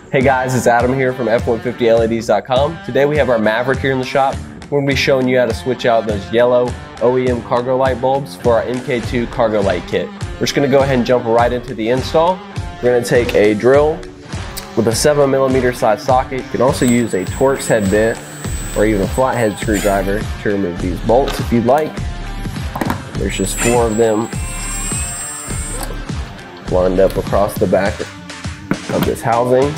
Hey guys, it's Adam here from F150LEDs.com. Today we have our Maverick here in the shop. We're going to be showing you how to switch out those yellow OEM cargo light bulbs for our MK2 cargo light kit. We're just going to go ahead and jump right into the install. We're going to take a drill with a 7mm size socket. You can also use a Torx head bit or even a flathead screwdriver to remove these bolts if you'd like. There's just 4 of them lined up across the back of this housing.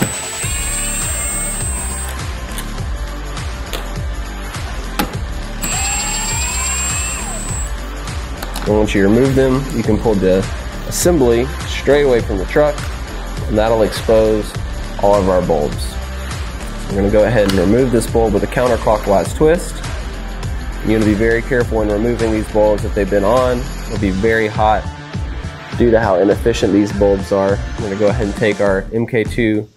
And once you remove them, you can pull the assembly straight away from the truck, and that'll expose all of our bulbs. We're going to go ahead and remove this bulb with a counterclockwise twist. You're going to be very careful in removing these bulbs. If they've been on, it'll be very hot due to how inefficient these bulbs are. I'm going to go ahead and take our MK2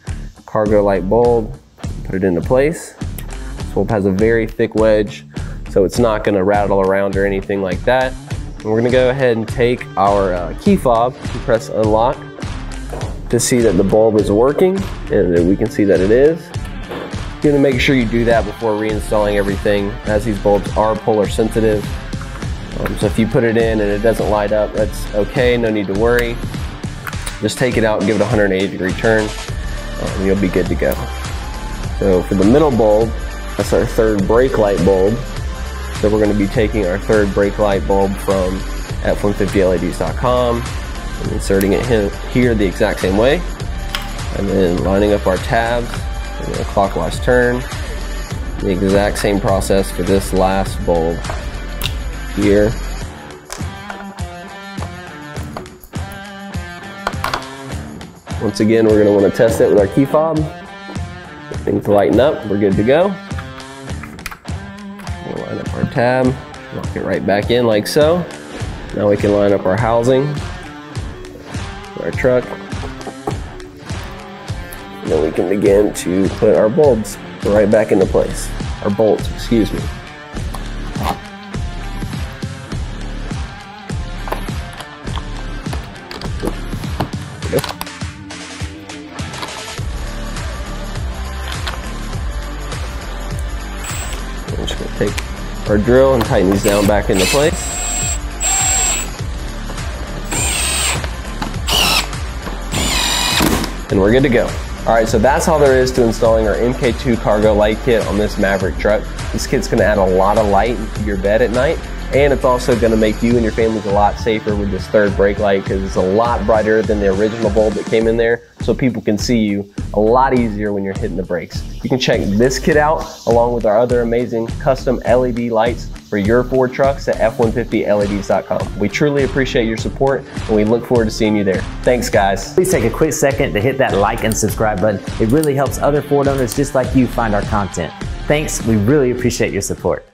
cargo light bulb, put it into place. This bulb has a very thick wedge, so it's not going to rattle around or anything like that. And we're going to go ahead and take our key fob and press unlock to see that the bulb is working, and we can see that it is. You're going to make sure you do that before reinstalling everything, as these bulbs are polar sensitive. So if you put it in and it doesn't light up, that's okay, no need to worry. Just take it out and give it a 180-degree turn, and you'll be good to go. So for the middle bulb, that's our third brake light bulb. So we're going to be taking our third brake light bulb from F150LEDs.com and inserting it here the exact same way, and then lining up our tabs in a clockwise turn. The exact same process for this last bulb here. Once again, we're going to want to test it with our key fob. Get things to lighten up, we're good to go. We'll line up our tab, lock it right back in like so. Now we can line up our housing, our truck, and then we can begin to put our bulbs right back into place. Our bolts, excuse me. I'm just going to take our drill and tighten these down back into place. And we're good to go. Alright, so that's all there is to installing our MK2 cargo light kit on this Maverick truck. This kit's going to add a lot of light into your bed at night, and it's also going to make you and your family a lot safer with this third brake light, because it's a lot brighter than the original bulb that came in there, so people can see you a lot easier when you're hitting the brakes. You can check this kit out along with our other amazing custom LED lights for your Ford trucks at F150LEDs.com. We truly appreciate your support, and we look forward to seeing you there. Thanks, guys. Please take a quick second to hit that like and subscribe button. It really helps other Ford owners just like you find our content. Thanks, we really appreciate your support.